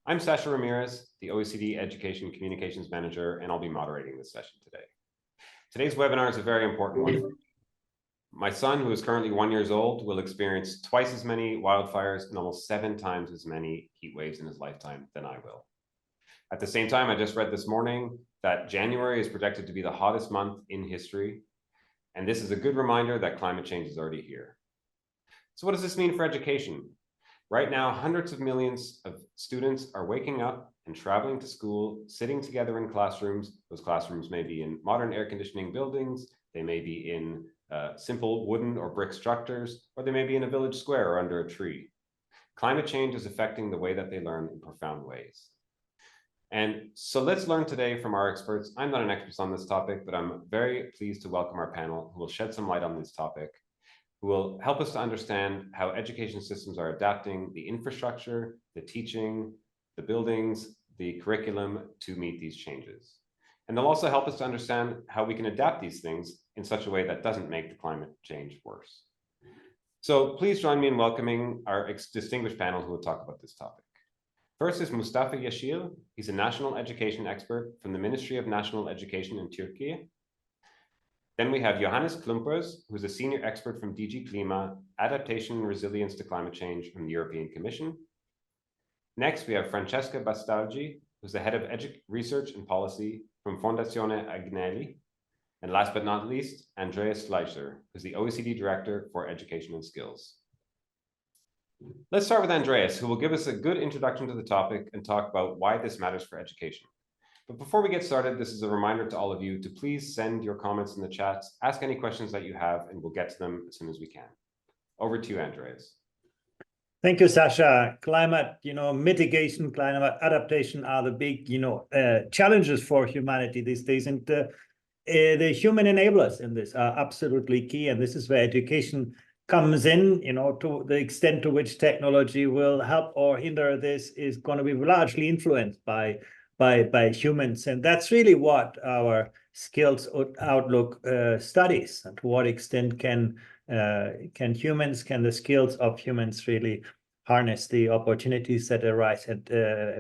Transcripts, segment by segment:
I'm Sasha Ramirez, the OECD Education Communications Manager, and I'll be moderating this session today. Today's webinar is a very important one for me. My son, who is currently 1 year old, will experience twice as many wildfires and almost 7 times as many heat waves in his lifetime than I will. At the same time, I just read this morning that January is projected to be the hottest month in history, and this is a good reminder that climate change is already here. So what does this mean for education? Right now, hundreds of millions of students are waking up and traveling to school, sitting together in classrooms. Those classrooms may be in modern air conditioning buildings, they may be in simple wooden or brick structures, or they may be in a village square or under a tree. Climate change is affecting the way that they learn in profound ways. And so let's learn today from our experts. I'm not an expert on this topic, but I'm very pleased to welcome our panel who will shed some light on this topic, who will help us to understand how education systems are adapting the infrastructure, the teaching, the buildings, the curriculum to meet these changes. And they'll also help us to understand how we can adapt these things in such a way that doesn't make the climate change worse. So please join me in welcoming our distinguished panel who will talk about this topic. First is Mustafa Yeşil. He's a national education expert from the Ministry of National Education in Turkey. Then we have Johannes Klumpers, who's a senior expert from DG Klima, Adaptation and Resilience to Climate Change from the European Commission. Next, we have Francesca Bastalgi, who's the head of research and policy from Fondazione Agnelli. And last but not least, Andreas Fleischer, who's the OECD Director for Education and Skills. Let's start with Andreas, who will give us a good introduction to the topic and talk about why this matters for education. But before we get started, this is a reminder to all of you to please send your comments in the chats, ask any questions that you have, and we'll get to them as soon as we can. Over to you, Andreas. Thank you, Sasha. Climate, mitigation, climate adaptation are the big, challenges for humanity these days. And the human enablers in this are absolutely key. And this is where education comes in, to the extent to which technology will help or hinder this is going to be largely influenced by humans. And that's really what our Skills Outlook studies. And to what extent can the skills of humans really harness the opportunities that arise and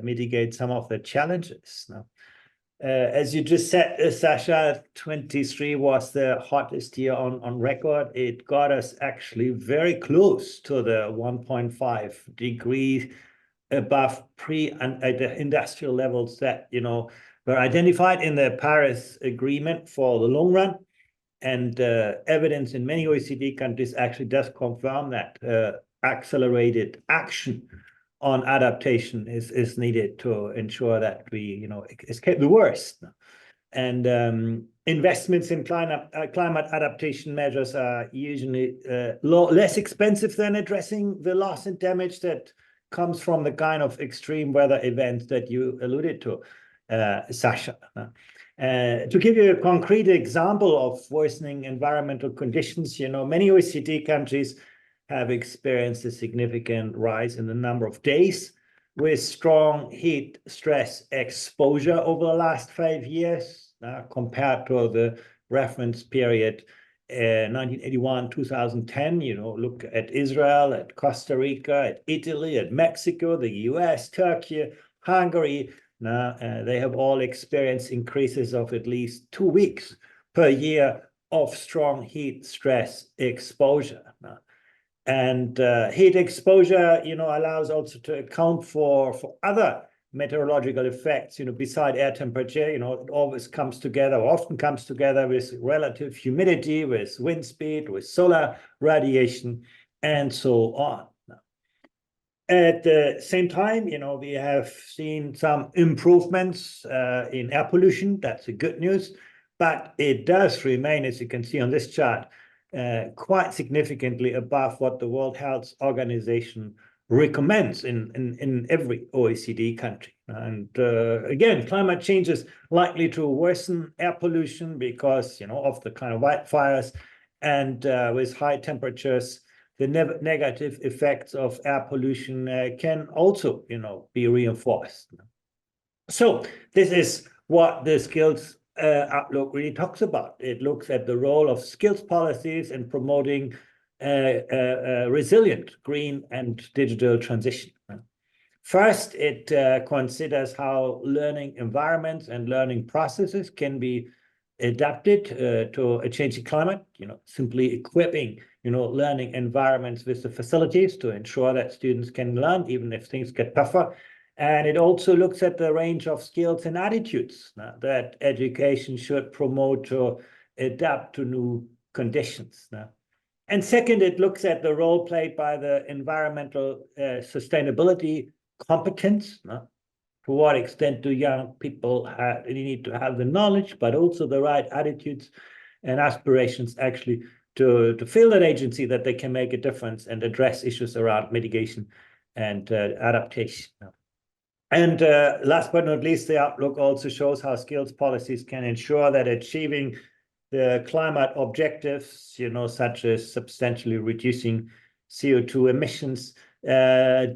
mitigate some of the challenges. Now, as you just said, Sasha, 23 was the hottest year on record. It got us actually very close to the 1.5 degree above pre-industrial levels that, were identified in the Paris Agreement for the long run. And evidence in many OECD countries actually does confirm that accelerated action on adaptation is needed to ensure that we, escape the worst. And investments in climate adaptation measures are usually less expensive than addressing the loss and damage that comes from the kind of extreme weather events that you alluded to, Sasha. To give you a concrete example of worsening environmental conditions, many OECD countries have experienced a significant rise in the number of days with strong heat stress exposure over the last 5 years, compared to the reference period 1981, 2010. Look at Israel, at Costa Rica, at Italy, at Mexico, the US, Turkey, Hungary. Now, they have all experienced increases of at least 2 weeks per year of strong heat stress exposure. And heat exposure, allows also to account for other meteorological effects, beside air temperature. It always comes together, or often comes together with relative humidity, with wind speed, with solar radiation, and so on. At the same time, we have seen some improvements in air pollution. That's the good news. But it does remain, as you can see on this chart, quite significantly above what the World Health Organization recommends in every OECD country. And again, climate change is likely to worsen air pollution because, of the kind of wildfires, and with high temperatures, the negative effects of air pollution can also, be reinforced. So this is what the Skills Outlook really talks about. It looks at the role of skills policies in promoting resilient green and digital transition. First, it considers how learning environments and learning processes can be adapted to a changing climate, simply equipping, learning environments with the facilities to ensure that students can learn, even if things get tougher. And it also looks at the range of skills and attitudes that education should promote to adapt to new conditions. And second, it looks at the role played by the environmental sustainability competence. To what extent do young people need to have the knowledge, but also the right attitudes and aspirations actually to feel that agency that they can make a difference and address issues around mitigation and adaptation. And last but not least, the outlook also shows how skills policies can ensure that achieving the climate objectives, such as substantially reducing CO2 emissions,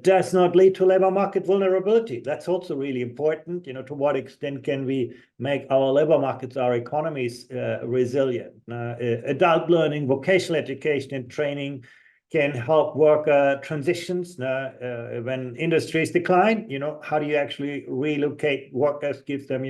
does not lead to labor market vulnerability. That's also really important. To what extent can we make our labor markets, our economies resilient? Adult learning, vocational education and training can help worker transitions when industries decline. How do you actually relocate workers, give them,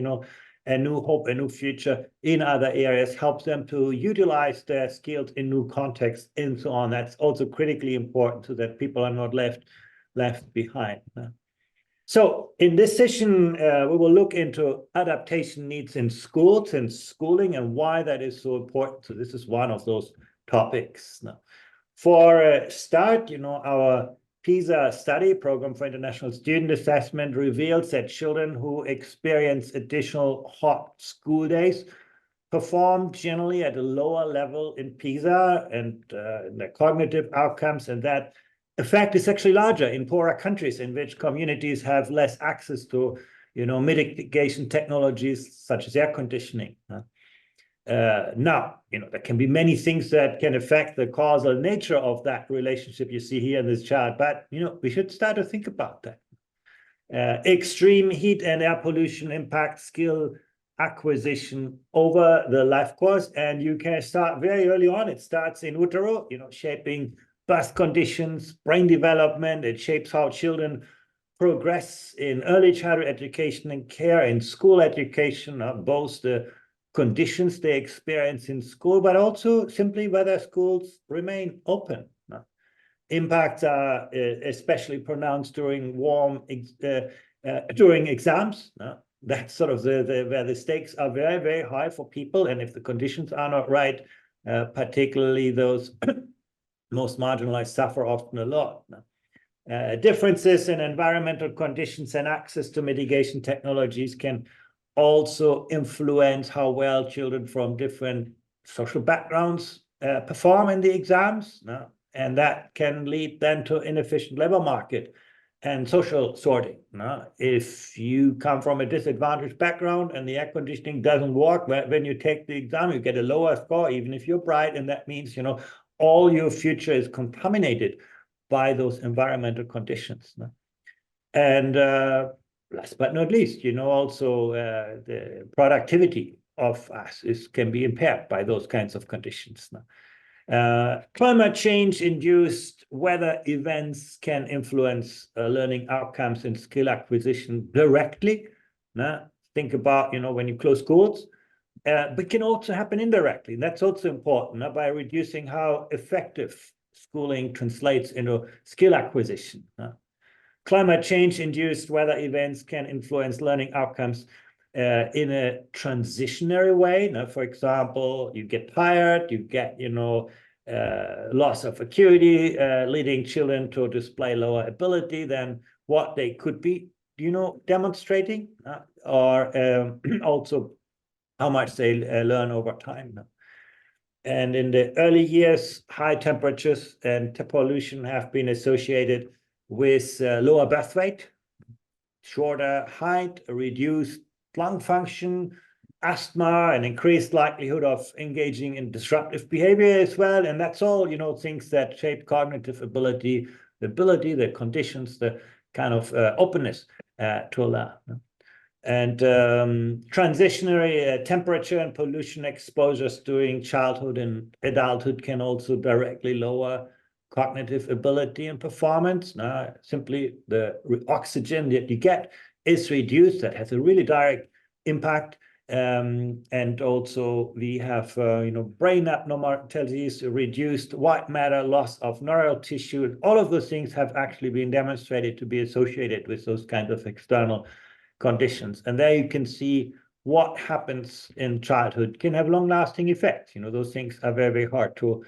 a new hope, a new future in other areas, helps them to utilize their skills in new contexts and so on. That's also critically important so that people are not left behind. So in this session, we will look into adaptation needs in schools and schooling and why that is so important. So this is one of those topics. For a start, our PISA study, Program for International Student Assessment, reveals that children who experience additional hot school days perform generally at a lower level in PISA and in their cognitive outcomes, and that effect is actually larger in poorer countries in which communities have less access to, mitigation technologies such as air conditioning. Now, there can be many things that can affect the causal nature of that relationship you see here in this chart, but, we should start to think about that. Extreme heat and air pollution impact skill acquisition over the life course, and you can start very early on. It starts in utero, shaping birth conditions, brain development. It shapes how children progress in early childhood education and care, in school education, both the conditions they experience in school, but also simply whether schools remain open. Impacts are especially pronounced during during exams. That's sort of where the stakes are very, very high for people, and if the conditions are not right, particularly those most marginalized suffer often a lot. Differences in environmental conditions and access to mitigation technologies can also influence how well children from different social backgrounds perform in the exams. And that can lead then to inefficient labor market and social sorting. If you come from a disadvantaged background and the air conditioning doesn't work, when you take the exam, you get a lower score, even if you're bright, and that means, all your future is contaminated by those environmental conditions. And last but not least, also the productivity of us can be impaired by those kinds of conditions. Climate change induced weather events can influence learning outcomes and skill acquisition directly. Think about, when you close schools, but can also happen indirectly. That's also important by reducing how effective schooling translates into skill acquisition. Climate change-induced weather events can influence learning outcomes in a transitionary way. For example, you get tired, you get, loss of acuity, leading children to display lower ability than what they could be, demonstrating, or also how much they learn over time. And in the early years, high temperatures and pollution have been associated with lower birth weight, shorter height, reduced lung function, asthma, and increased likelihood of engaging in disruptive behavior as well. And that's all, things that shape cognitive ability, the conditions, the kind of openness to learn. And transitionary temperature and pollution exposures during childhood and adulthood can also directly lower cognitive ability and performance. Simply the oxygen that you get is reduced. That has a really direct impact. And also we have, brain abnormalities, reduced white matter, loss of neural tissue. All of those things have actually been demonstrated to be associated with those kinds of external conditions. And there you can see what happens in childhood can have long-lasting effects. Those things are very, very hard to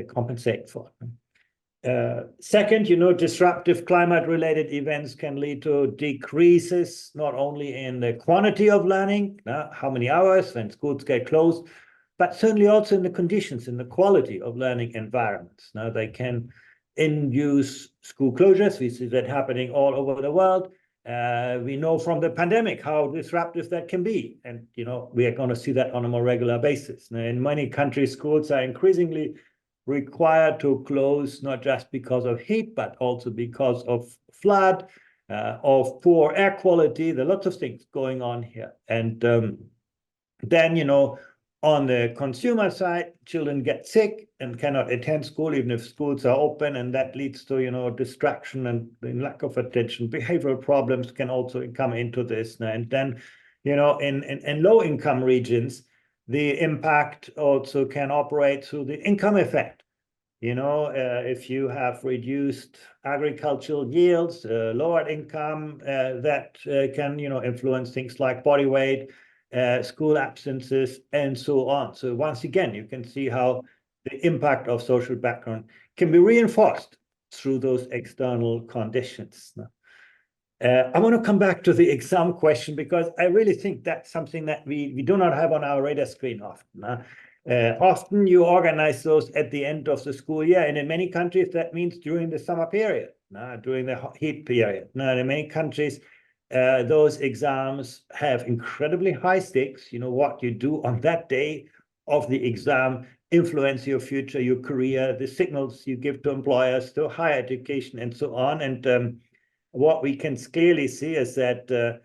compensate for. Second, disruptive climate-related events can lead to decreases not only in the quantity of learning, how many hours when schools get closed, but certainly also in the conditions, in the quality of learning environments. Now, they can induce school closures. We see that happening all over the world. We know from the pandemic how disruptive that can be. And, we are going to see that on a more regular basis. Now, in many countries, schools are increasingly required to close, not just because of heat, but also because of flood, of poor air quality. There are lots of things going on here. And then, on the consumer side, children get sick and cannot attend school, even if schools are open, and that leads to, distraction and lack of attention. Behavioral problems can also come into this. And then, in low-income regions, the impact also can operate through the income effect. If you have reduced agricultural yields, lowered income, that can, influence things like body weight, school absences, and so on. So once again, you can see how the impact of social background can be reinforced through those external conditions. I want to come back to the exam question, because I really think that's something that we do not have on our radar screen often. Often you organize those at the end of the school year, and in many countries that means during the summer period, during the heat period. Now, in many countries, those exams have incredibly high stakes. What you do on that day of the exam influence your future, your career, the signals you give to employers, to higher education, and so on. And what we can clearly see is that the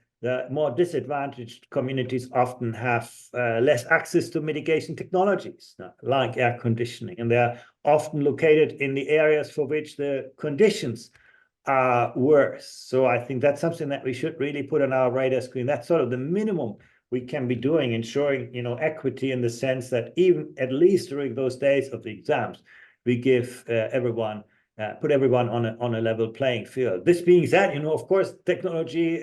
more disadvantaged communities often have less access to mitigation technologies, like air conditioning, and they're often located in the areas for which the conditions are worse. So I think that's something that we should really put on our radar screen. That's sort of the minimum we can be doing, ensuring equity, in the sense that even at least during those days of the exams, we give everyone, put everyone on a level playing field. This being said, of course, technology,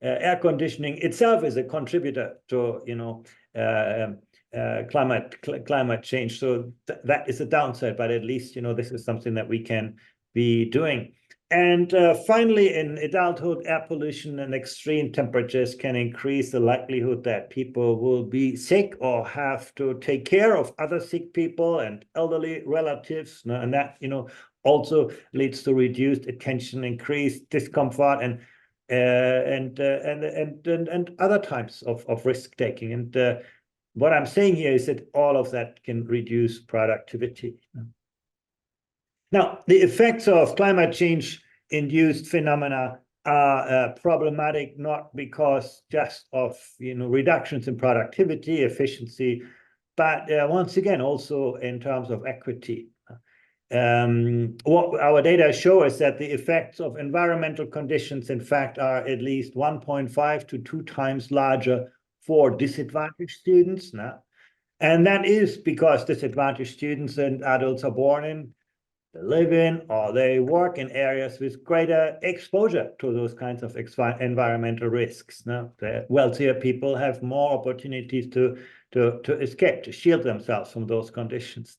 air conditioning itself is a contributor to climate change. So that is a downside, but at least this is something that we can be doing. And finally, in adulthood, air pollution and extreme temperatures can increase the likelihood that people will be sick or have to take care of other sick people and elderly relatives. And that, also leads to reduced attention, increased discomfort, and other types of risk taking. And what I'm saying here is that all of that can reduce productivity. Now, the effects of climate change-induced phenomena are problematic, not because just of reductions in productivity, efficiency, but once again also in terms of equity. What our data show is that the effects of environmental conditions, in fact, are at least 1.5 to 2 times larger for disadvantaged students. And that is because disadvantaged students and adults are born in, they live in, or they work in areas with greater exposure to those kinds of environmental risks. The wealthier people have more opportunities to escape, to shield themselves from those conditions.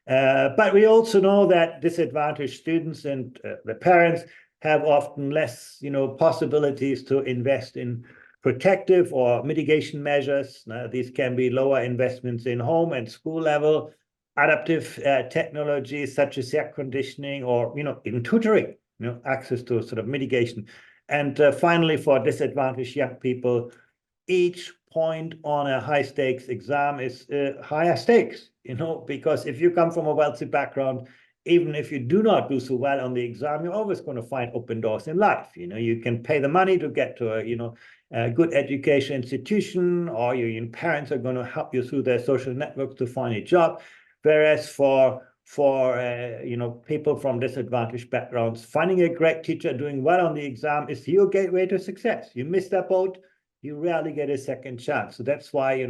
But we also know that disadvantaged students and the parents have often less, possibilities to invest in protective or mitigation measures. These can be lower investments in home and school level, adaptive technologies such as air conditioning, or even tutoring, access to sort of mitigation. And finally, for disadvantaged young people, each point on a high stakes exam is higher stakes, because if you come from a wealthy background, even if you do not do so well on the exam, you're always going to find open doors in life. You can pay the money to get to a good education institution, or your parents are going to help you through their social networks to find a job. Whereas for for people from disadvantaged backgrounds. Finding a great teacher doing well on the exam is your gateway to success. You miss that boat, you rarely get a second chance. So that's why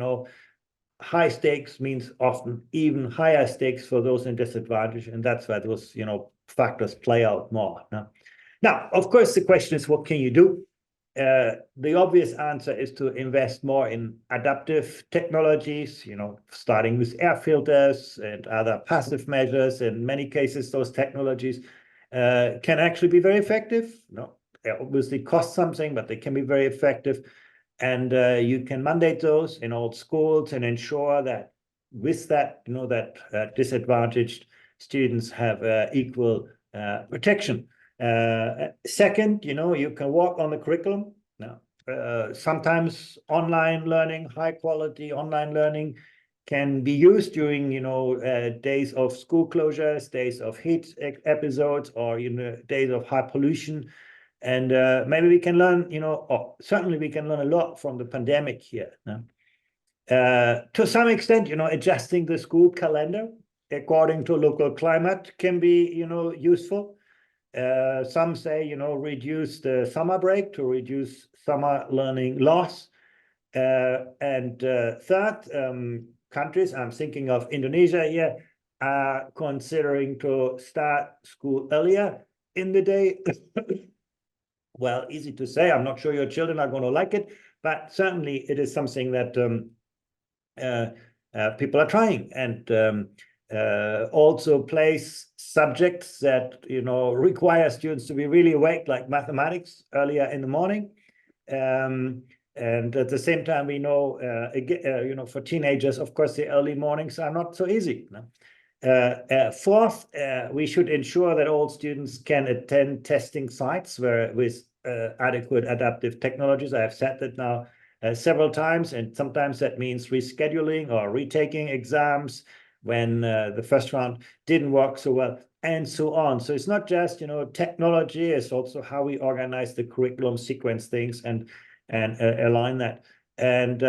high stakes means often even higher stakes for those in disadvantage, and that's why those factors play out more. Now, of course, the question is, what can you do? The obvious answer is to invest more in adaptive technologies, starting with air filters and other passive measures. In many cases, those technologies can actually be very effective. They obviously cost something, but they can be very effective. And you can mandate those in all schools and ensure that with that, that disadvantaged students have equal protection. Second, you can work on the curriculum. Now, sometimes online learning, high quality online learning can be used during, days of school closures, days of heat episodes, or, days of high pollution. And maybe we can learn, or certainly we can learn a lot from the pandemic here. To some extent, adjusting the school calendar according to local climate can be, useful. Some say, reduce the summer break to reduce summer learning loss. And third, countries, I'm thinking of Indonesia here, are considering to start school earlier in the day. Well, easy to say. I'm not sure your children are going to like it, but certainly it is something that people are trying, and also place subjects that require students to be really awake, like mathematics, earlier in the morning. And at the same time, we know, for teenagers, of course, the early mornings are not so easy. Fourth, we should ensure that all students can attend testing sites with adequate adaptive technologies. I have said that now several times, and sometimes that means rescheduling or retaking exams when the first round didn't work so well, and so on. So it's not just technology; it's also how we organize the curriculum, sequence things, and align that. And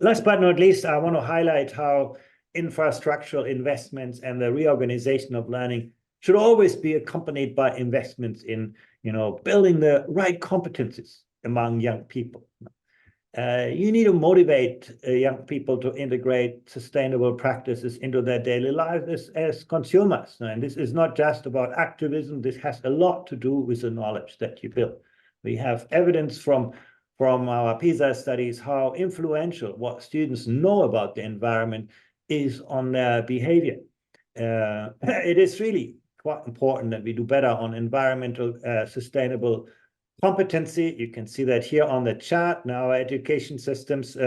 last but not least, I want to highlight how infrastructural investments and the reorganization of learning should always be accompanied by investments in, building the right competencies among young people. You need to motivate young people to integrate sustainable practices into their daily lives as consumers. And this is not just about activism. This has a lot to do with the knowledge that you build. We have evidence from our PISA studies how influential what students know about the environment is on their behavior. It is really quite important that we do better on environmental sustainable competency. You can see that here on the chart. Now, our education systems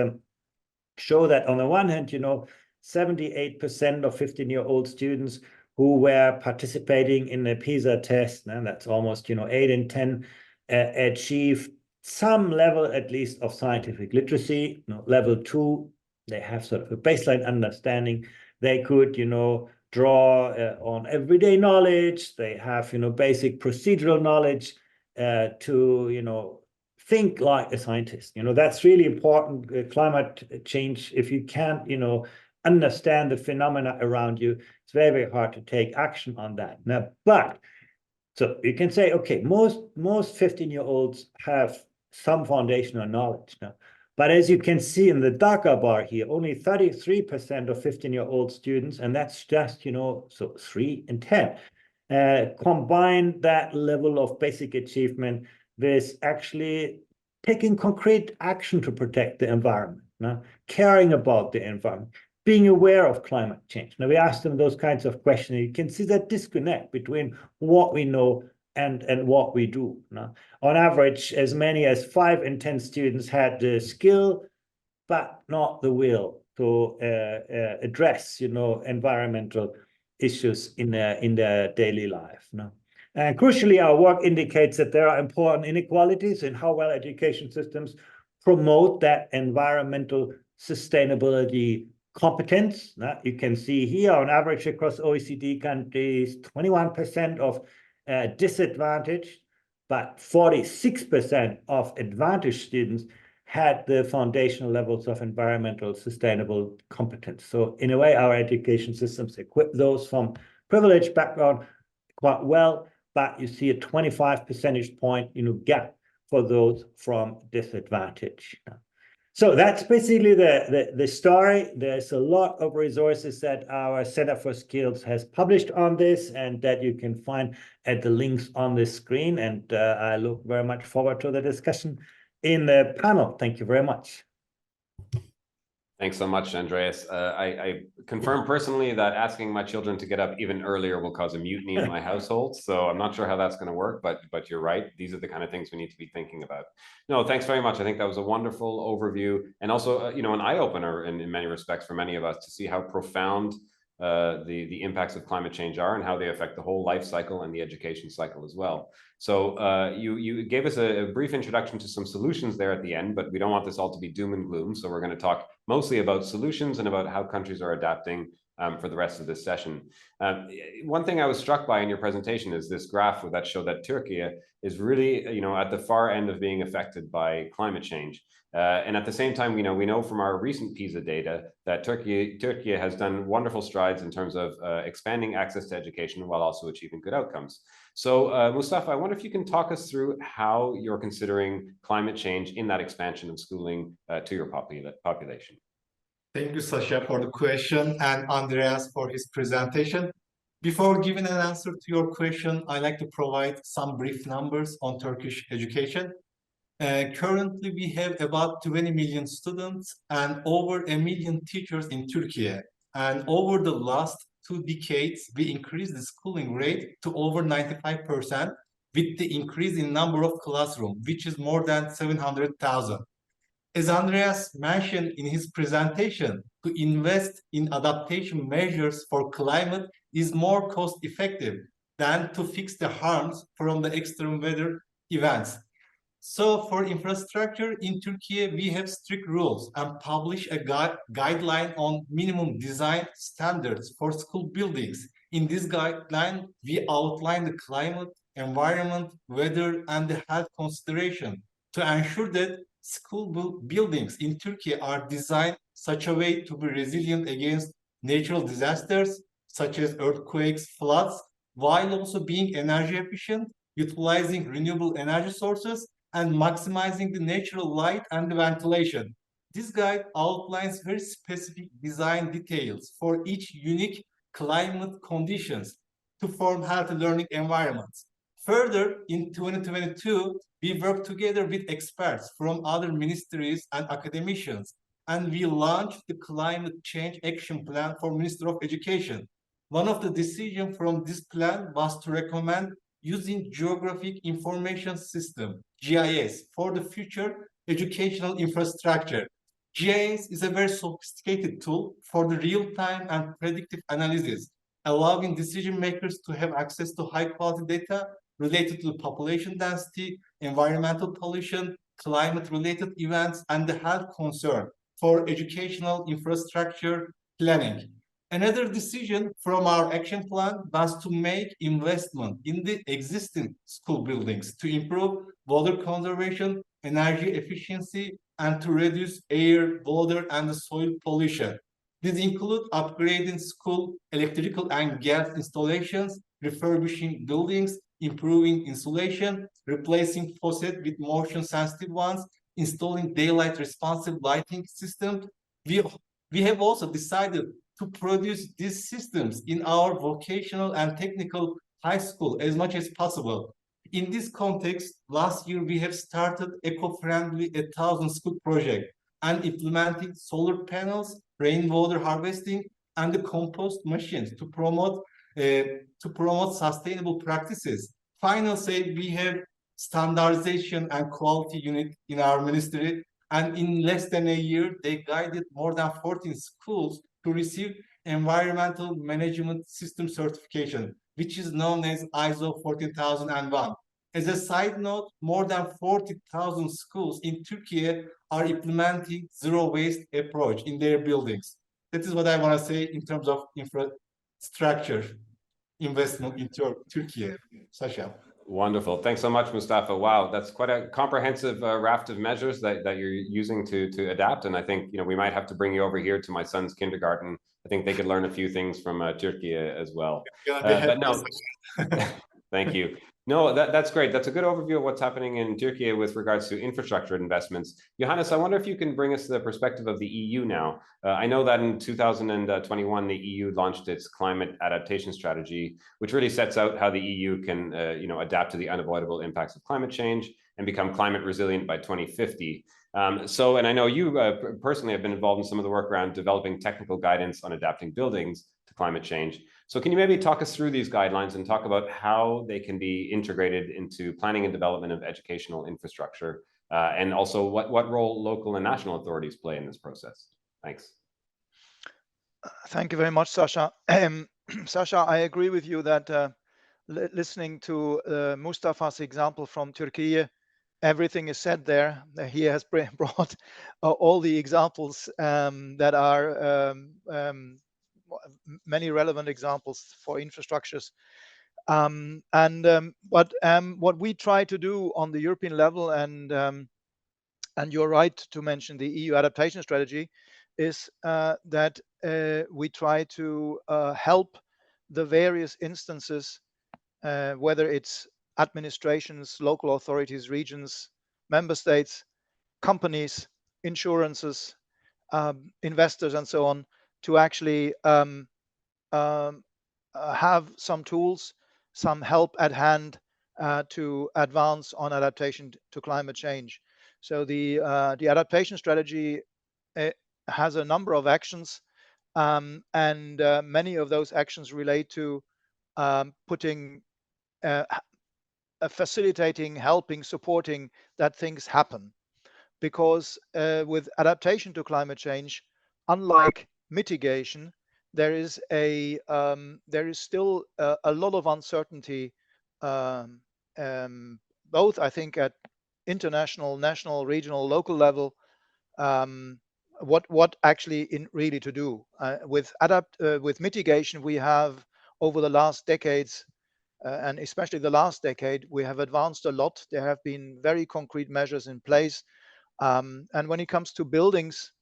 show that on the one hand, 78% of 15-year-old students who were participating in the PISA test, and that's almost 8 in 10, achieved some level at least of scientific literacy. Level 2, they have sort of a baseline understanding. They could, draw on everyday knowledge. They have, basic procedural knowledge to, think like a scientist. That's really important. Climate change, if you can't, understand the phenomena around you, it's very, very hard to take action on that. Now, but so you can say, okay, most 15-year-olds have some foundational knowledge now. But as you can see in the darker bar here, only 33% of 15-year-old students, and that's just, so 3 in 10, combine that level of basic achievement with actually taking concrete action to protect the environment, caring about the environment, being aware of climate change. Now, we asked them those kinds of questions. You can see that disconnect between what we know and what we do. On average, as many as 5 in 10 students had the skill, but not the will to address, environmental issues in their daily life. And crucially, our work indicates that there are important inequalities in how well education systems promote that environmental sustainability competence. You can see here, on average across OECD countries, 21% of disadvantaged, but 46% of advantaged students had the foundational levels of environmental sustainable competence. So in a way, our education systems equip those from privileged background quite well, but you see a 25 percentage point, gap for those from disadvantage. So that's basically the story. There's a lot of resources that our Center for Skills has published on this and that you can find at the links on the screen. And I look very much forward to the discussion in the panel. Thank you very much. Thanks so much, Andreas. I confirm personally that asking my children to get up even earlier will cause a mutiny in my household. So I'm not sure how that's going to work, but you're right. These are the kind of things we need to be thinking about. No, thanks very much. I think that was a wonderful overview and also, an eye-opener in many respects for many of us to see how profound the impacts of climate change are and how they affect the whole life cycle and the education cycle as well. So you gave us a brief introduction to some solutions there at the end, but we don't want this all to be doom and gloom. So we're going to talk mostly about solutions and about how countries are adapting for the rest of this session. One thing I was struck by in your presentation is this graph that showed that Turkey is really, at the far end of being affected by climate change. And at the same time, we know from our recent PISA data that Turkey has done wonderful strides in terms of expanding access to education while also achieving good outcomes. So Mustafa, I wonder if you can talk us through how you're considering climate change in that expansion of schooling to your population. Thank you, Sasha, for the question and Andreas for his presentation. Before giving an answer to your question, I'd like to provide some brief numbers on Turkish education. Currently, we have about 20 million students and over 1 million teachers in Turkey. And over the last 2 decades, we increased the schooling rate to over 95% with the increase in number of classrooms, which is more than 700,000. As Andreas mentioned in his presentation, to invest in adaptation measures for climate is more cost-effective than to fix the harms from the extreme weather events. So for infrastructure in Turkey, we have strict rules and publish a guideline on minimum design standards for school buildings. In this guideline, we outline the climate, environment, weather, and the health consideration to ensure that school buildings in Turkey are designed such a way to be resilient against natural disasters such as earthquakes, floods, while also being energy efficient, utilizing renewable energy sources, and maximizing the natural light and the ventilation. This guide outlines very specific design details for each unique climate conditions to form healthy learning environments. Further, in 2022, we worked together with experts from other ministries and academicians, and we launched the Climate Change Action Plan for Ministry of Education. One of the decisions from this plan was to recommend using Geographic Information System, GIS, for the future educational infrastructure. GIS is a very sophisticated tool for the real-time and predictive analysis, allowing decision makers to have access to high-quality data related to the population density, environmental pollution, climate-related events, and the health concern for educational infrastructure planning. Another decision from our action plan was to make investment in the existing school buildings to improve water conservation, energy efficiency, and to reduce air, water, and soil pollution. These include upgrading school electrical and gas installations, refurbishing buildings, improving insulation, replacing faucets with motion-sensitive ones, installing daylight responsive lighting systems. We have also decided to produce these systems in our vocational and technical high school as much as possible. In this context, last year we have started eco-friendly 1,000 school project and implementing solar panels, rainwater harvesting, and the compost machines to promote sustainable practices. Finally, we have standardization and quality unit in our ministry, and in less than a year, they guided more than 14 schools to receive Environmental Management System certification, which is known as ISO 14001. As a side note, more than 40,000 schools in Turkey are implementing zero waste approach in their buildings. That is what I want to say in terms of infrastructure investment in Turkey. Sasha. Wonderful. Thanks so much, Mustafa. Wow, that's quite a comprehensive raft of measures that you're using to adapt. And I think, we might have to bring you over here to my son's kindergarten. I think they could learn a few things from Turkey as well. Gonna be happy. But no, thank you. No, that's great. That's a good overview of what's happening in Turkey with regards to infrastructure investments. Johannes, I wonder if you can bring us the perspective of the EU now. I know that in 2021, the EU launched its climate adaptation strategy, which really sets out how the EU can, adapt to the unavoidable impacts of climate change and become climate resilient by 2050. And I know you personally have been involved in some of the work around developing technical guidance on adapting buildings to climate change. So can you maybe talk us through these guidelines and talk about how they can be integrated into planning and development of educational infrastructure, and also what role local and national authorities play in this process? Thanks. Thank you very much, Sasha. Sasha, I agree with you that listening to Mustafa's example from Turkey, everything is said there. He has brought all the examples that are many relevant examples for infrastructures. What we try to do on the European level, and you're right to mention the EU adaptation strategy, is that we try to help the various instances, whether it's administrations, local authorities, regions, member states, companies, insurances, investors, and so on, to actually have some tools, some help at hand to advance on adaptation to climate change. So the adaptation strategy has a number of actions, and many of those actions relate to putting, facilitating, helping, supporting that things happen. Because with adaptation to climate change, unlike mitigation, there is still a lot of uncertainty, both I think at international, national, regional, local level. What actually really to do with mitigation? We have over the last decades, and especially the last decade, we have advanced a lot. There have been very concrete measures in place. And when it comes to buildings,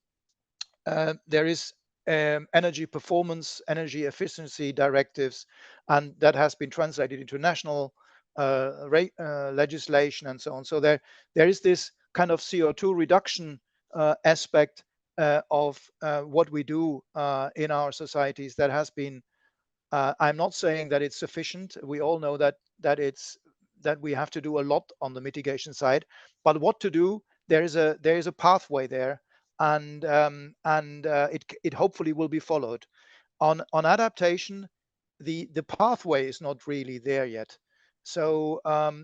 there is energy performance, energy efficiency directives, and that has been translated into national legislation and so on. So there is this kind of CO2 reduction aspect of what we do in our societies that has been. I'm not saying that it's sufficient. We all know that we have to do a lot on the mitigation side, but what to do? There is a pathway there, and it hopefully will be followed. On adaptation, the pathway is not really there yet. So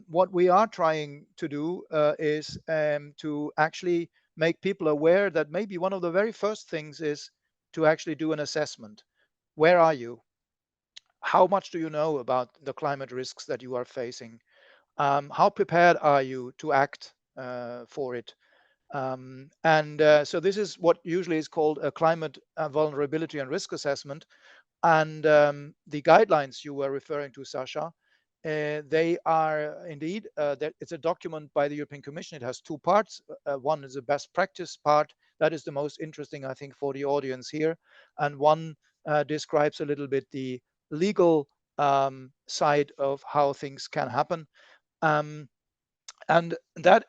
what we are trying to do is to actually make people aware that maybe one of the very first things is to actually do an assessment. Where are you? How much do you know about the climate risks that you are facing? How prepared are you to act for it? So this is what usually is called a climate vulnerability and risk assessment. And the guidelines you were referring to, Sasha, they are indeed, it's a document by the European Commission. It has two parts. One is a best practice part. That is the most interesting, I think, for the audience here. And one describes a little bit the legal side of how things can happen. And that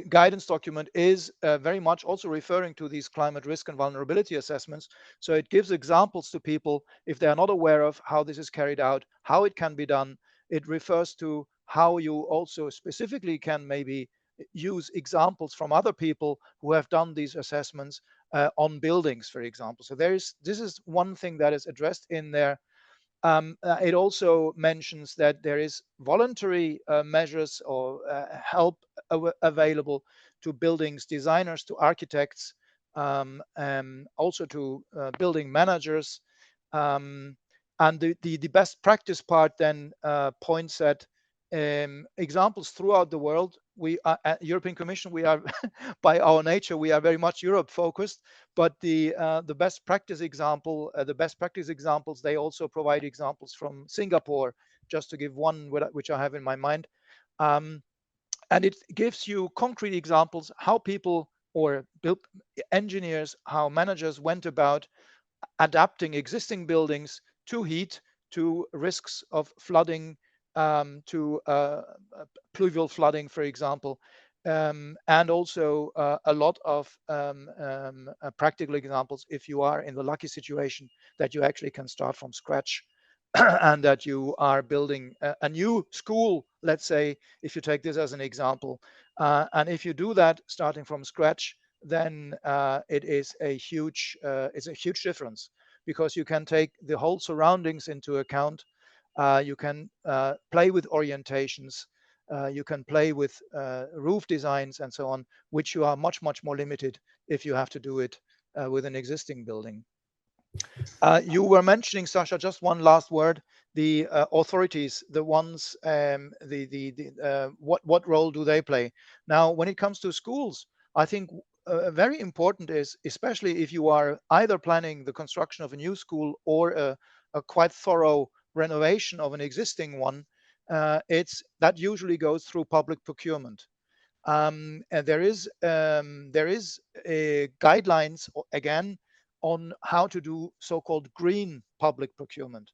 guidance document is very much also referring to these climate risk and vulnerability assessments. So it gives examples to people if they are not aware of how this is carried out, how it can be done. It refers to how you also specifically can maybe use examples from other people who have done these assessments on buildings, for example. So this is one thing that is addressed in there. It also mentions that there is voluntary measures or help available to buildings designers, to architects, also to building managers. And the best practice part then points at examples throughout the world. We are at European Commission, we are by our nature, we are very much Europe focused, but the best practice examples, they also provide examples from Singapore, just to give one which I have in my mind. And it gives you concrete examples how people or engineers, how managers went about adapting existing buildings to heat, to risks of flooding, to pluvial flooding, for example, and also a lot of practical examples if you are in the lucky situation that you actually can start from scratch and that you are building a new school, let's say, if you take this as an example. And if you do that starting from scratch, then it is it's a huge difference, because you can take the whole surroundings into account. You can play with orientations. You can play with roof designs and so on, which you are much more limited if you have to do it with an existing building. You were mentioning, Sasha, just one last word, the authorities, the ones, what role do they play? Now, when it comes to schools, I think very important is, especially if you are either planning the construction of a new school or a quite thorough renovation of an existing one, that usually goes through public procurement. And there is guidelines, again, on how to do so-called green public procurement.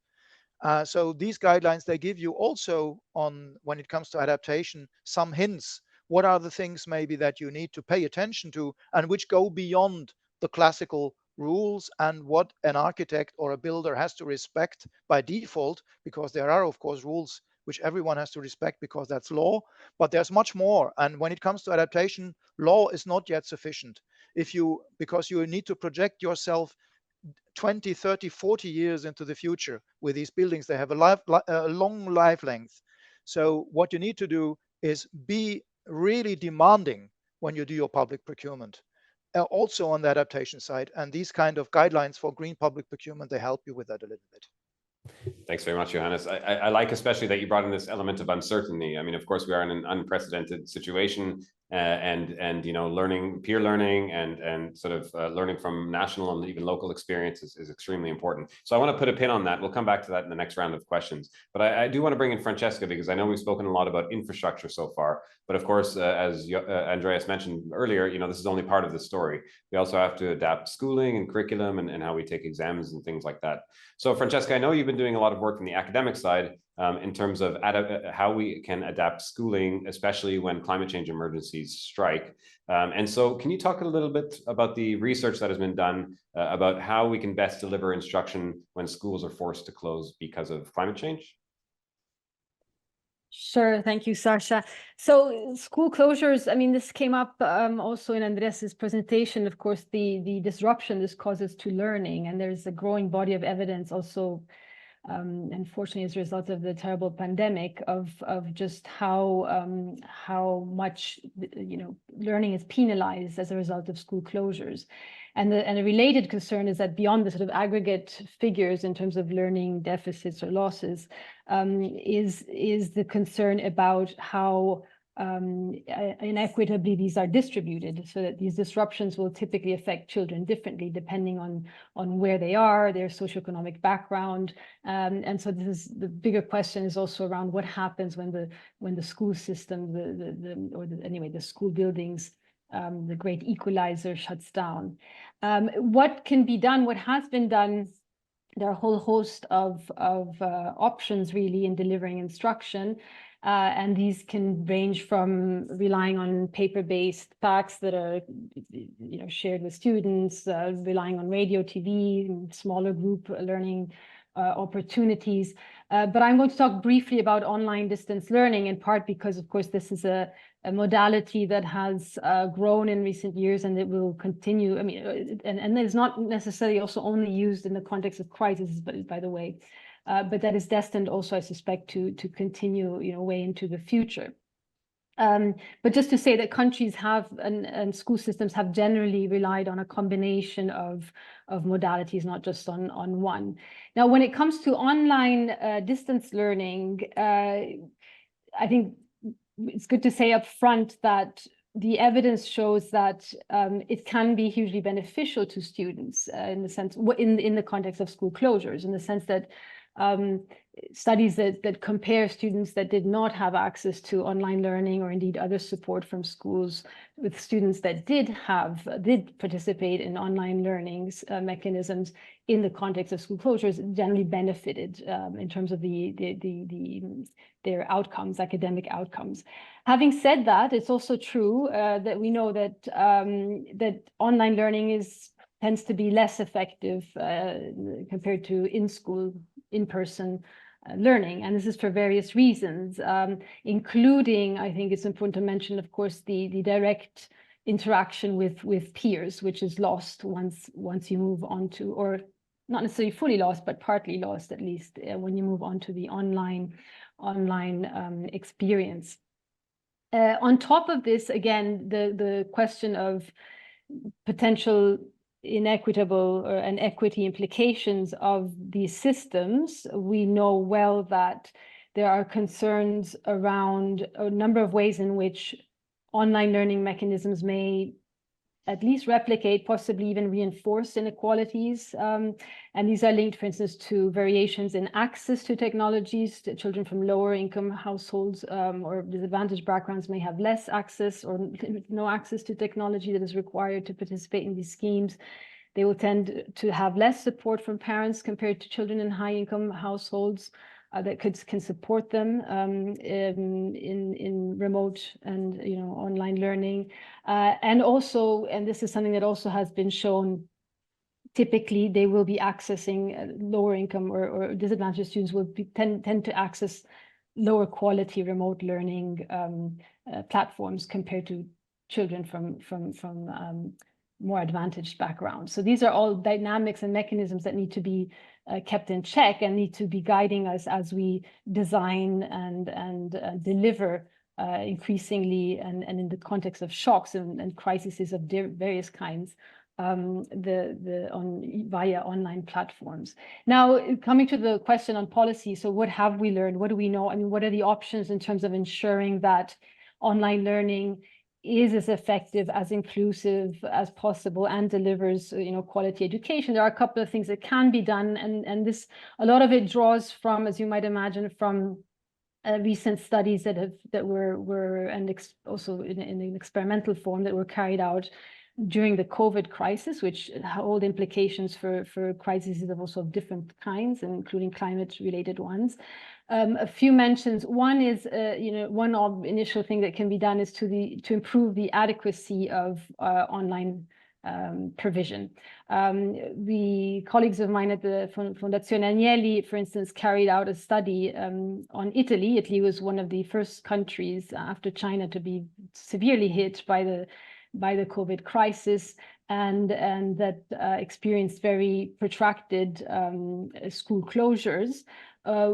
So these guidelines, they give you also, on when it comes to adaptation, some hints. What are the things maybe that you need to pay attention to, and which go beyond the classical rules, and what an architect or a builder has to respect by default, because there are, of course, rules which everyone has to respect because that's law, but there's much more. And when it comes to adaptation, law is not yet sufficient. Because you need to project yourself 20, 30, 40 years into the future with these buildings. They have a long life length. So what you need to do is be really demanding when you do your public procurement, also on the adaptation side. And these kind of guidelines for green public procurement, they help you with that a little bit. Thanks very much, Johannes. I like especially that you brought in this element of uncertainty. I mean, of course, we are in an unprecedented situation, and you know, peer learning and sort of learning from national and even local experiences is extremely important. So I want to put a pin on that. We'll come back to that in the next round of questions. But I do want to bring in Francesca, because I know we've spoken a lot about infrastructure so far. But of course, as Andreas mentioned earlier, you know, this is only part of the story. We also have to adapt schooling and curriculum and how we take exams and things like that. So Francesca, I know you've been doing a lot of work on the academic side in terms of how we can adapt schooling, especially when climate change emergencies strike. And so can you talk a little bit about the research that has been done about how we can best deliver instruction when schools are forced to close because of climate change? Sure. Thank you, Sasha. So school closures, I mean, this came up also in Andreas's presentation. Of course, the disruption this causes to learning, and there's a growing body of evidence also, unfortunately, as a result of the terrible pandemic, of just how much, you know, learning is penalized as a result of school closures. And a related concern is that beyond the sort of aggregate figures in terms of learning deficits or losses, is the concern about how inequitably these are distributed, so that these disruptions will typically affect children differently depending on where they are, their socioeconomic background. And so this is the bigger question, is also around what happens when the school system, the school buildings, the great equalizer, shuts down. What can be done, what has been done? There are a whole host of options really in delivering instruction. And these can range from relying on paper-based facts that are, you know, shared with students, relying on radio, TV, smaller group learning opportunities. But I'm going to talk briefly about online distance learning, in part because, of course, this is a modality that has grown in recent years, and it will continue. I mean, and it's not necessarily also only used in the context of crisis, but by the way. But that is destined also, I suspect, to continue, you know, way into the future. But just to say that countries have and school systems have generally relied on a combination of modalities, not just on one. Now, when it comes to online distance learning, I think it's good to say up front that the evidence shows that it can be hugely beneficial to students in the sense, in the context of school closures, in the sense that studies that compare students that did not have access to online learning or indeed other support from schools with students that did participate in online learning mechanisms in the context of school closures, generally benefited in terms of their outcomes, academic outcomes. Having said that, it's also true that we know that that online learning tends to be less effective compared to in-school, in-person learning. And this is for various reasons, including, I think it's important to mention, of course, the direct interaction with peers, which is lost once you move on to, or not necessarily fully lost, but partly lost, at least when you move on to the online experience. On top of this, again, the question of potential inequitable and equity implications of these systems, we know well that there are concerns around a number of ways in which online learning mechanisms may at least replicate, possibly even reinforce inequalities. And these are linked, for instance, to variations in access to technologies. Children from lower income households or disadvantaged backgrounds may have less access or no access to technology that is required to participate in these schemes. They will tend to have less support from parents compared to children in high income households that can support them in remote and online learning. And also, and this is something that also has been shown, typically they will be accessing lower income or disadvantaged students will tend to access lower quality remote learning platforms compared to children from more advantaged backgrounds. So these are all dynamics and mechanisms that need to be kept in check and need to be guiding us as we design and deliver increasingly and in the context of shocks and crises of various kinds via online platforms. Now, coming to the question on policy, so what have we learned? What do we know? I mean, what are the options in terms of ensuring that online learning is as effective, as inclusive as possible and delivers, quality education? There are a couple of things that can be done, and this, a lot of it draws from, as you might imagine, from recent studies that were and also in an experimental form that were carried out during the COVID crisis, which hold implications for crises of also different kinds, including climate-related ones. A few mentions. One is, one initial thing that can be done is to improve the adequacy of online provision. The colleagues of mine at the Fondazione Agnelli, for instance, carried out a study on Italy. Italy was one of the first countries after China to be severely hit by the COVID crisis, and that experienced very protracted school closures. A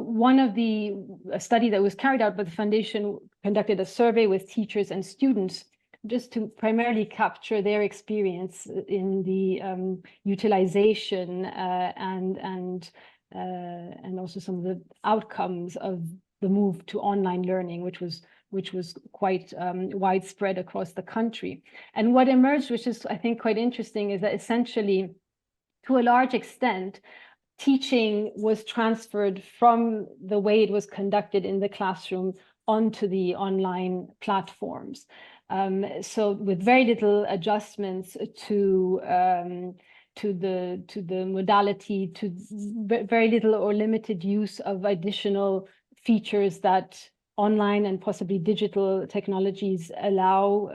study that was carried out by the foundation conducted a survey with teachers and students just to primarily capture their experience in the utilization and also some of the outcomes of the move to online learning, which was quite widespread across the country. And what emerged, which is, I think, quite interesting, is that essentially, to a large extent, teaching was transferred from the way it was conducted in the classroom onto the online platforms. So with very little adjustments to the modality, to very little or limited use of additional features that online and possibly digital technologies allow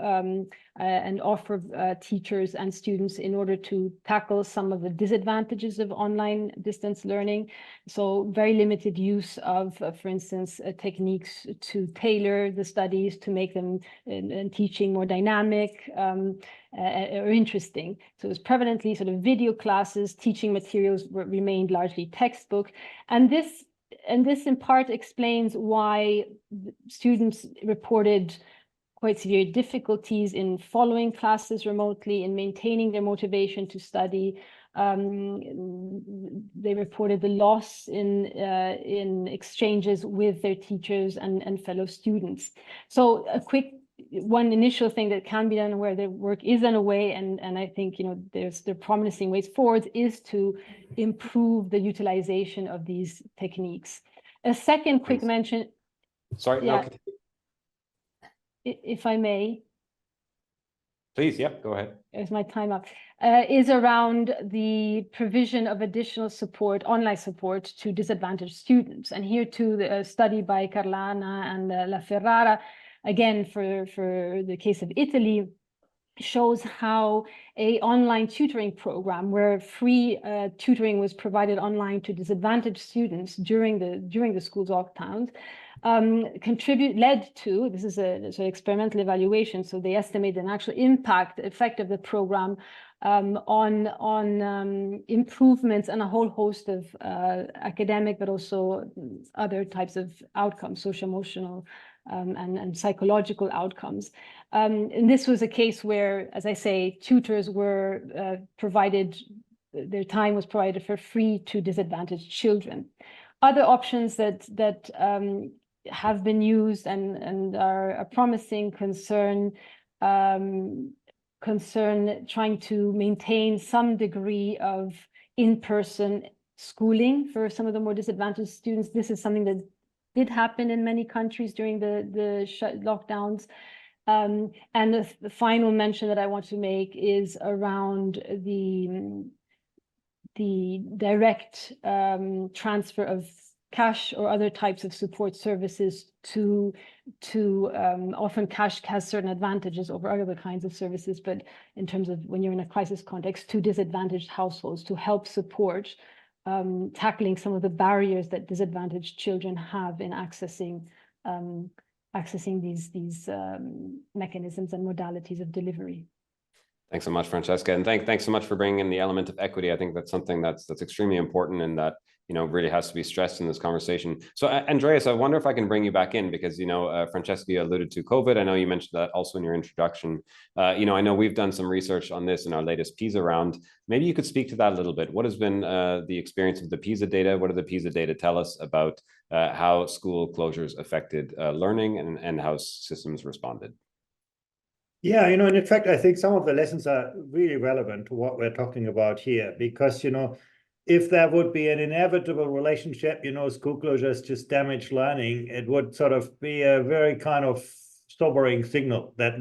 and offer teachers and students in order to tackle some of the disadvantages of online distance learning. So very limited use of, for instance, techniques to tailor the studies to make them and teaching more dynamic or interesting. So it was prevalently sort of video classes, teaching materials remained largely textbook. And this in part explains why students reported quite severe difficulties in following classes remotely, in maintaining their motivation to study. They reported the loss in exchanges with their teachers and fellow students. So a quick one initial thing that can be done where the work is underway, and I think there are promising ways forward, is to improve the utilization of these techniques. A second quick mention. Sorry, Yeah, no, if I may. please, yeah, go ahead. Is my time up? Is around the provision of additional support, online support to disadvantaged students. And here too, the study by Carlana and La Ferrara, again, for the case of Italy, shows how a online tutoring program where free tutoring was provided online to disadvantaged students during the school's lockdowns led to, this is an experimental evaluation, so they estimate an actual effect of the program on improvements and a whole host of academic, but also other types of outcomes, social, emotional, and psychological outcomes. And this was a case where, as I say, tutors were provided, their time was provided for free to disadvantaged children. Other options that have been used and are a promising concern trying to maintain some degree of in-person schooling for some of the more disadvantaged students. This is something that did happen in many countries during the lockdowns. And the final mention that I want to make is around the direct transfer of cash or other types of support services to often cash has certain advantages over other kinds of services, but in terms of when you're in a crisis context, to disadvantaged households to help support tackling some of the barriers that disadvantaged children have in accessing these mechanisms and modalities of delivery. Thanks so much, Francesca, and thanks so much for bringing in the element of equity. I think that's something that's extremely important, and that really has to be stressed in this conversation. So, Andreas, I wonder if I can bring you back in, because Francesca alluded to COVID. I know you mentioned that also in your introduction. I know we've done some research on this in our latest PISA round. Maybe you could speak to that a little bit. What has been the experience of the PISA data? What do the PISA data tell us about how school closures affected learning and how systems responded? Yeah, in fact, I think some of the lessons are really relevant to what we're talking about here, because, if there would be an inevitable relationship, school closures just damage learning, it would sort of be a very kind of sobering signal that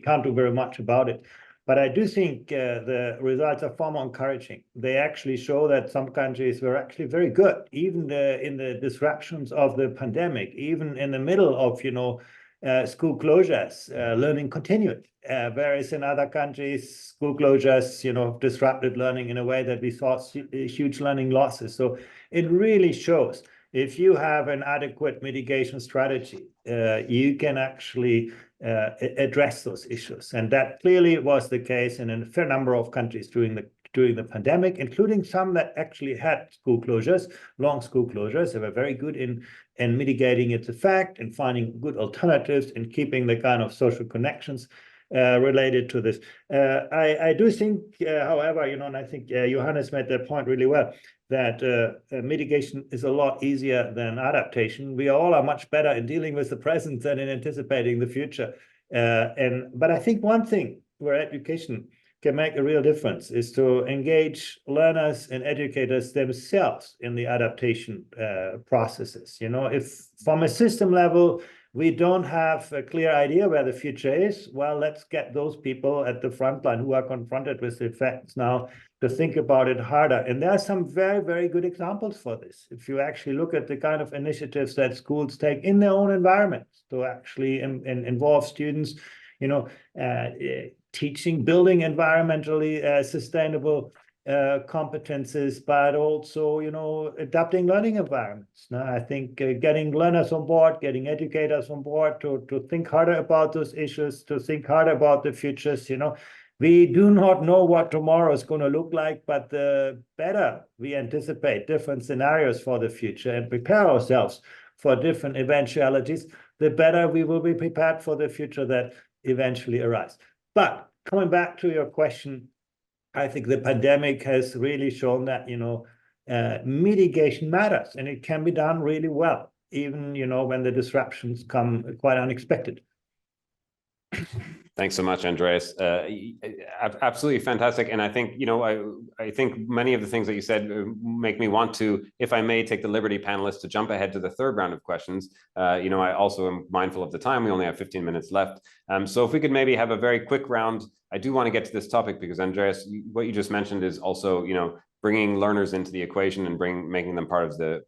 can't do very much about it. But I do think the results are far more encouraging. They actually show that some countries were actually very good, even in the disruptions of the pandemic, even in the middle of, school closures, learning continued. Whereas in other countries, school closures, disrupted learning in a way that we saw huge learning losses. So it really shows if you have an adequate mitigation strategy, you can actually address those issues. And that clearly was the case in a fair number of countries during the pandemic, including some that actually had school closures, long school closures. They were very good in mitigating its effect and finding good alternatives and keeping the kind of social connections related to this. I do think, however, and I think Johannes made that point really well, that mitigation is a lot easier than adaptation. We all are much better in dealing with the present than in anticipating the future. But I think one thing where education can make a real difference is to engage learners and educators themselves in the adaptation processes. If from a system level, we don't have a clear idea where the future is, well, let's get those people at the front line who are confronted with the effects now to think about it harder. And there are some very, very good examples for this. If you actually look at the kind of initiatives that schools take in their own environments to actually involve students, teaching, building environmentally sustainable competences, but also, adapting learning environments. Now, I think getting learners on board, getting educators on board to think harder about those issues, to think harder about the futures. We do not know what tomorrow is going to look like, but the better we anticipate different scenarios for the future and prepare ourselves for different eventualities, the better we will be prepared for the future that eventually arrives. But coming back to your question, I think the pandemic has really shown that, mitigation matters, and it can be done really well, even, when the disruptions come quite unexpected. Thanks so much, Andreas. Absolutely fantastic. And I think, I think many of the things that you said make me want to, if I may, take the liberty, panelists, to jump ahead to the third round of questions. I also am mindful of the time. We only have 15 minutes left. So if we could maybe have a very quick round. I do want to get to this topic because, Andreas, what you just mentioned is also, bringing learners into the equation and making them part of the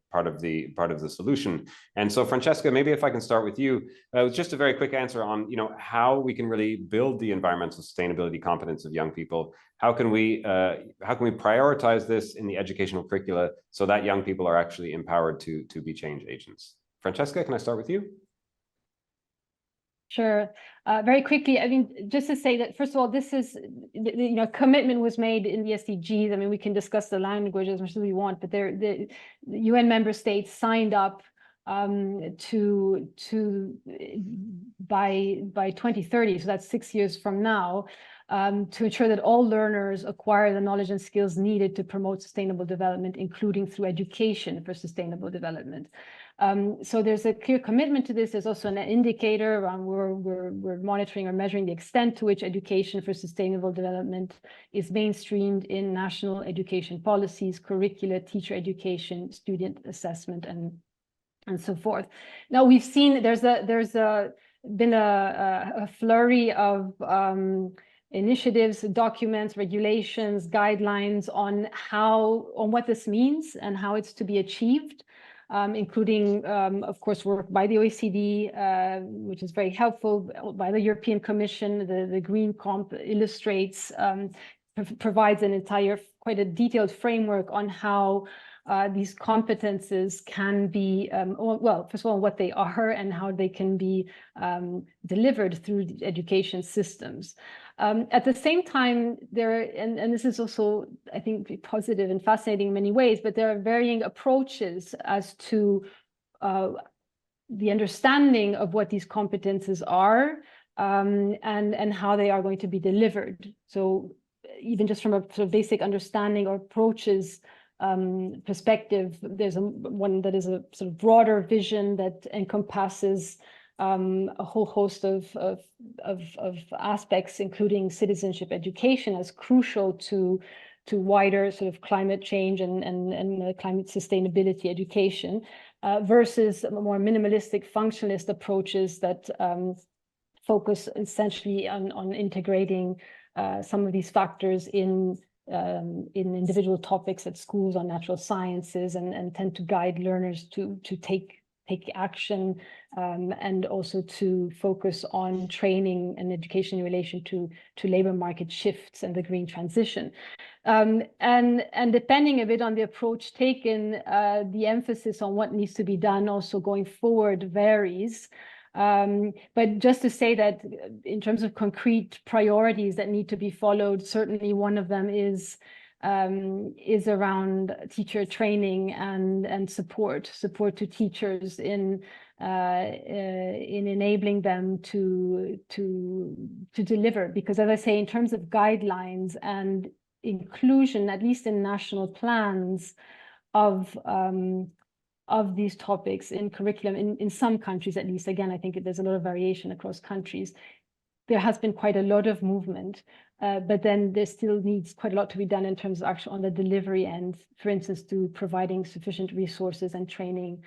solution. And so, Francesca, maybe if I can start with you, just a very quick answer on how we can really build the environmental sustainability competence of young people. How can we prioritize this in the educational curricula so that young people are actually empowered to be change agents? Francesca, can I start with you? Sure. Very quickly, I mean, just to say that, first of all, this is, commitment was made in the SDGs. I mean, we can discuss the language as much as we want, but the UN member states signed up to by 2030, so that's 6 years from now, to ensure that all learners acquire the knowledge and skills needed to promote sustainable development, including through education for sustainable development. So there's a clear commitment to this. There's also an indicator around where we're monitoring or measuring the extent to which education for sustainable development is mainstreamed in national education policies, curricula, teacher education, student assessment, and so forth. Now we've seen there's been a flurry of initiatives, documents, regulations, guidelines on what this means and how it's to be achieved. Including, of course, work by the OECD, which is very helpful, by the European Commission. The Green Comp illustrates, provides quite a detailed framework on how these competences can be, well, first of all, what they are and how they can be delivered through the education systems. At the same time, and this is also, I think, positive and fascinating in many ways, but there are varying approaches as to the understanding of what these competences are and how they are going to be delivered. So even just from a sort of basic understanding or approaches perspective, there's one that is a sort of broader vision that encompasses a whole host of aspects, including citizenship education as crucial to wider sort of climate change and climate sustainability education, versus more minimalistic functionalist approaches that focus essentially on integrating some of these factors in individual topics at schools on natural sciences and tend to guide learners to take action, and also to focus on training and education in relation to labor market shifts and the green transition. And depending a bit on the approach taken, the emphasis on what needs to be done also going forward varies. But just to say that in terms of concrete priorities that need to be followed, certainly one of them is around teacher training and support to teachers in enabling them to deliver. Because as I say, in terms of guidelines and inclusion, at least in national plans of these topics in curriculum, in some countries at least, again, I think there's a lot of variation across countries, there has been quite a lot of movement, but then there still needs quite a lot to be done in terms of actually on the delivery end, for instance, to providing sufficient resources and training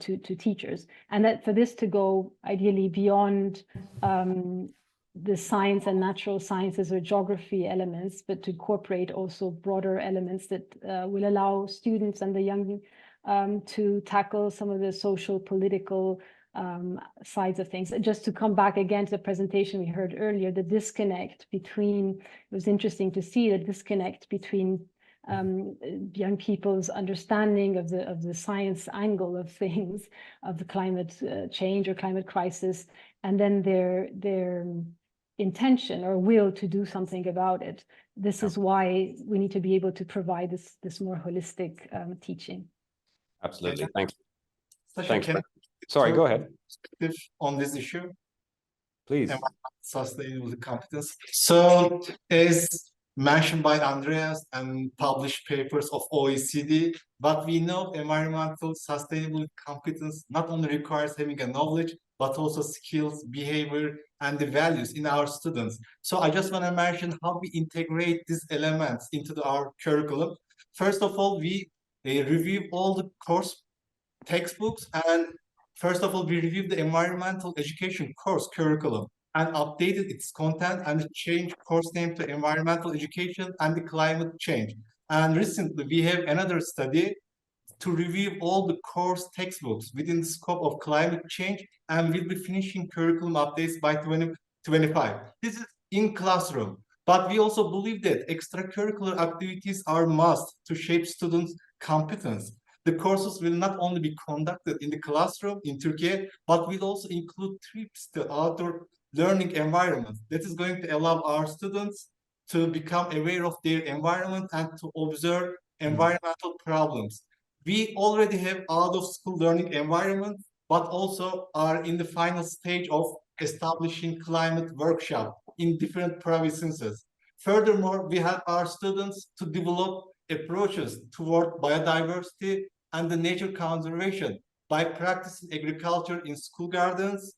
to teachers. And that for this to go ideally beyond the science and natural sciences or geography elements, but to incorporate also broader elements that will allow students and the young to tackle some of the social, political sides of things. Just to come back again to the presentation we heard earlier, the disconnect between, it was interesting to see the disconnect between young people's understanding of the science angle of things, of the climate change or climate crisis, and then their intention or will to do something about it. This is why we need to be able to provide this more holistic teaching. Absolutely. Thanks. Thanks. Sorry, go ahead. On this issue, Please. Sustainability competence. So, as mentioned by Andreas and published papers of OECD, but we know environmental sustainability competence not only requires having a knowledge, but also skills, behavior, and the values in our students. So I just want to mention how we integrate these elements into our curriculum. First of all, we review all the course textbooks, and first of all, we reviewed the environmental education course curriculum and updated its content and changed course name to environmental education and the climate change. And recently, we have another study to review all the course textbooks within the scope of climate change, and we'll be finishing curriculum updates by 2025. This is in classroom, but we also believe that extracurricular activities are must to shape students' competence. The courses will not only be conducted in the classroom in Turkey, but will also include trips to outdoor learning environments. That is going to allow our students to become aware of their environment and to observe environmental problems. We already have out-of-school learning environment, but also are in the final stage of establishing climate workshop in different provinces. Furthermore, we help our students to develop approaches toward biodiversity and the nature conservation by practicing agriculture in school gardens,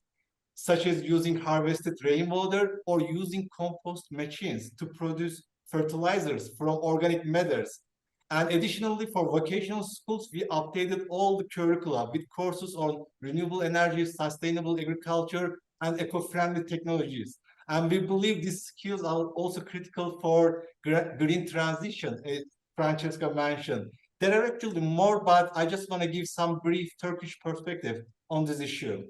such as using harvested rainwater or using compost machines to produce fertilizers from organic matters. And additionally, for vocational schools, we updated all the curricula with courses on renewable energy, sustainable agriculture, and eco-friendly technologies. And we believe these skills are also critical for green transition, as Francesca mentioned. There are actually more, but I just want to give some brief Turkish perspective on this issue.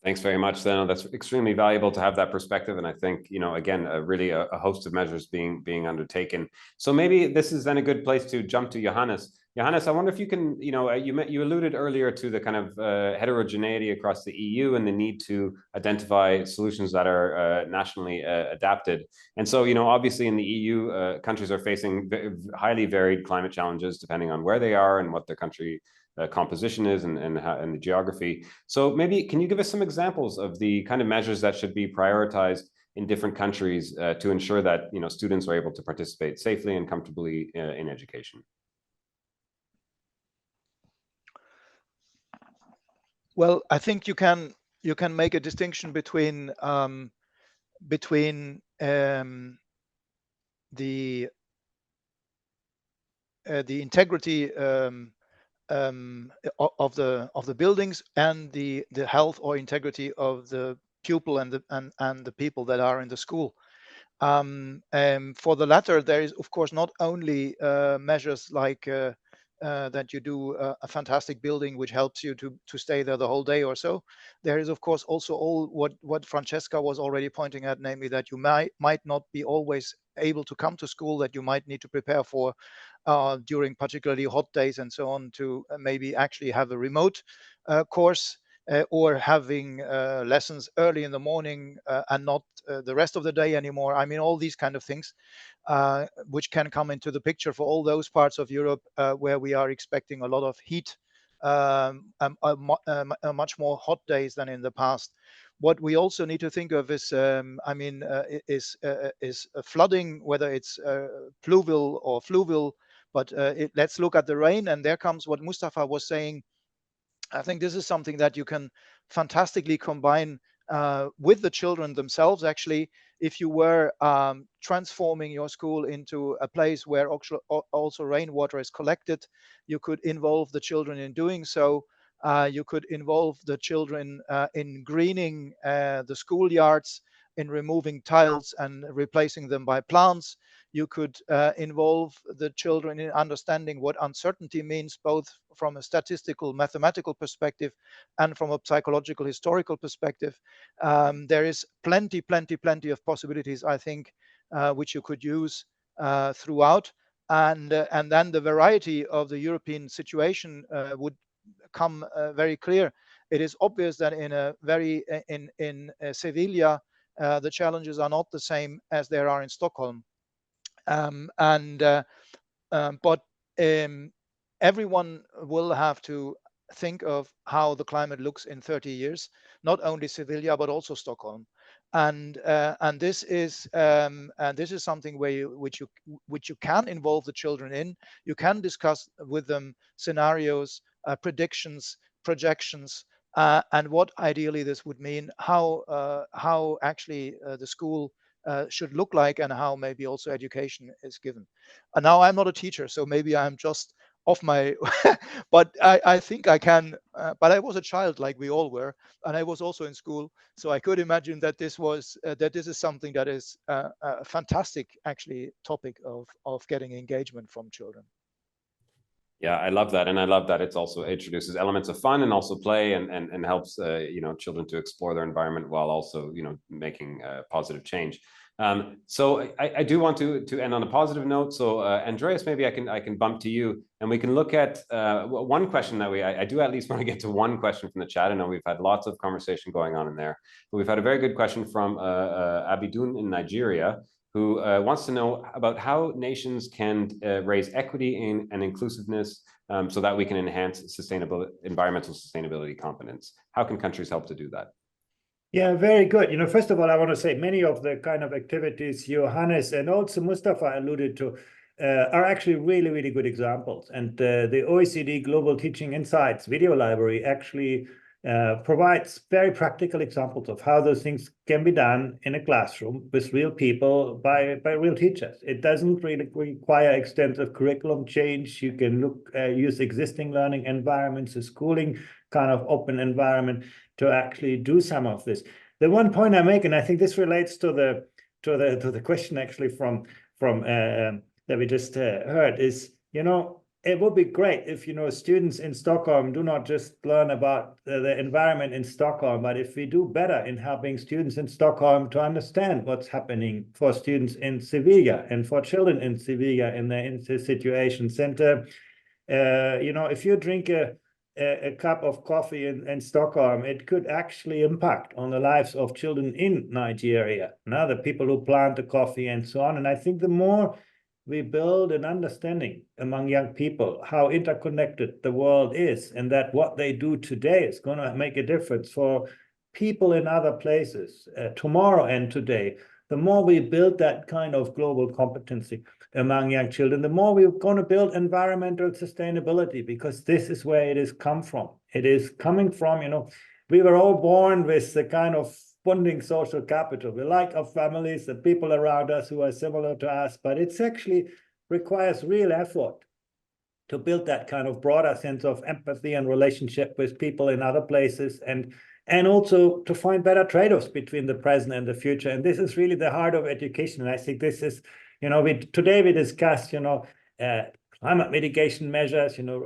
Thanks very much, Zeno. That's extremely valuable to have that perspective. And I think, again, really a host of measures being undertaken. So maybe this is then a good place to jump to Johannes. Johannes, I wonder if you can, you alluded earlier to the kind of heterogeneity across the EU and the need to identify solutions that are nationally adapted. And so, obviously in the EU, countries are facing highly varied climate challenges depending on where they are and what their country composition is and the geography. So maybe can you give us some examples of the kind of measures that should be prioritized in different countries to ensure that students are able to participate safely and comfortably in education? Well, I think you can make a distinction between the integrity of the buildings and the health or integrity of the pupil and the people that are in the school. For the latter, there is of course not only measures like that you do a fantastic building which helps you to stay there the whole day or so. There is of course also all what Francesca was already pointing at, namely that you might not be always able to come to school, that you might need to prepare for during particularly hot days and so on, to maybe actually have a remote course or having lessons early in the morning and not the rest of the day anymore. I mean, all these kind of things which can come into the picture for all those parts of Europe where we are expecting a lot of heat, much more hot days than in the past. What we also need to think of is, flooding, whether it's pluvial or fluvial. But let's look at the rain, and there comes what Mustafa was saying. I think this is something that you can fantastically combine with the children themselves. Actually, if you were transforming your school into a place where also rainwater is collected, you could involve the children in doing so. You could involve the children in greening the schoolyards, in removing tiles and replacing them by plants. You could involve the children in understanding what uncertainty means, both from a statistical, mathematical perspective and from a psychological, historical perspective. There is plenty of possibilities, I think, which you could use throughout. And then the variety of the European situation would come very clear. It is obvious that in Sevilla, the challenges are not the same as there are in Stockholm. But everyone will have to think of how the climate looks in 30 years, not only Sevilla but also Stockholm, and this is something which you can involve the children in. You can discuss with them scenarios, predictions, projections, and what ideally this would mean, how actually the school should look like, and how maybe also education is given. And now I'm not a teacher, so maybe I'm just off my, but I think I can, but I was a child like we all were, and I was also in school, so I could imagine that this was, that this is something that is a fantastic actually topic of getting engagement from children. Yeah, I love that. And I love that it's also introduces elements of fun and also play, and helps, you know, children to explore their environment while also, you know, making positive change. So I do want to end on a positive note. So Andreas, maybe I can bump to you, and we can look at one question that I do at least want to get to one question from the chat. I know we've had lots of conversation going on in there, but we've had a very good question from Abidun in Nigeria, who wants to know about how nations can raise equity and inclusiveness so that we can enhance environmental sustainability competence. How can countries help to do that? Yeah, very good. You know, first of all, I want to say many of the kind of activities Johannes and also Mustafa alluded to are actually really, really good examples. And the OECD Global Teaching Insights video library actually provides very practical examples of how those things can be done in a classroom with real people by real teachers. It doesn't really require extensive curriculum change. You can use existing learning environments, a schooling kind of open environment to actually do some of this. The one point I make, and I think this relates to the question actually from that we just heard, is, you know, it would be great if, you know, students in Stockholm do not just learn about the environment in Stockholm, but if we do better in helping students in Stockholm to understand what's happening for students in Sevilla and for children in Sevilla in their situations. And you know, if you drink a cup of coffee in Stockholm, it could actually impact on the lives of children in Nigeria, now the people who plant the coffee and so on. And I think the more we build an understanding among young people how interconnected the world is, and that what they do today is going to make a difference for people in other places tomorrow and today, the more we build that kind of global competency among young children, the more we're going to build environmental sustainability, because this is where it has come from. It is coming from, you know, we were all born with the kind of funding social capital. We like our families, the people around us who are similar to us, but it's actually requires real effort to build that kind of broader sense of empathy and relationship with people in other places, and also to find better trade-offs between the present and the future. And this is really the heart of education. And I think this is, you know, today we discussed, you know, climate mitigation measures, you know,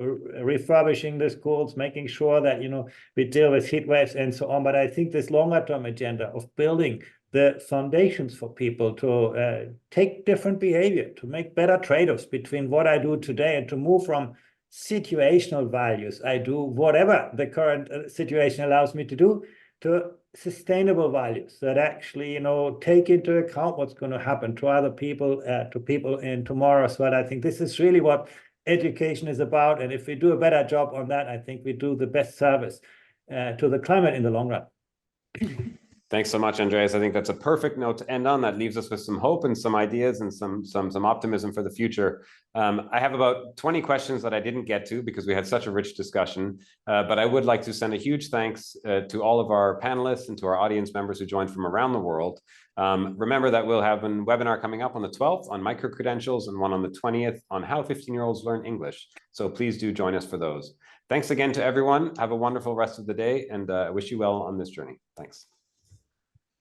refurbishing the schools, making sure that, you know, we deal with heat waves and so on. But I think this longer term agenda of building the foundations for people to take different behavior, to make better trade-offs between what I do today, and to move from situational values, I do whatever the current situation allows me to do, to sustainable values that actually, you know, take into account what's going to happen to other people, to people in tomorrow's world. I think this is really what education is about. And if we do a better job on that, I think we do the best service to the climate in the long run. Thanks so much, Andreas. I think that's a perfect note to end on. That leaves us with some hope and some ideas and some optimism for the future. I have about 20 questions that I didn't get to because we had such a rich discussion, but I would like to send a huge thanks to all of our panelists and to our audience members who joined from around the world. Remember that we'll have a webinar coming up on the 12th on micro-credentials, and one on the 20th on how 15-year-olds learn English. So please do join us for those. Thanks again to everyone. Have a wonderful rest of the day, and I wish you well on this journey. Thanks.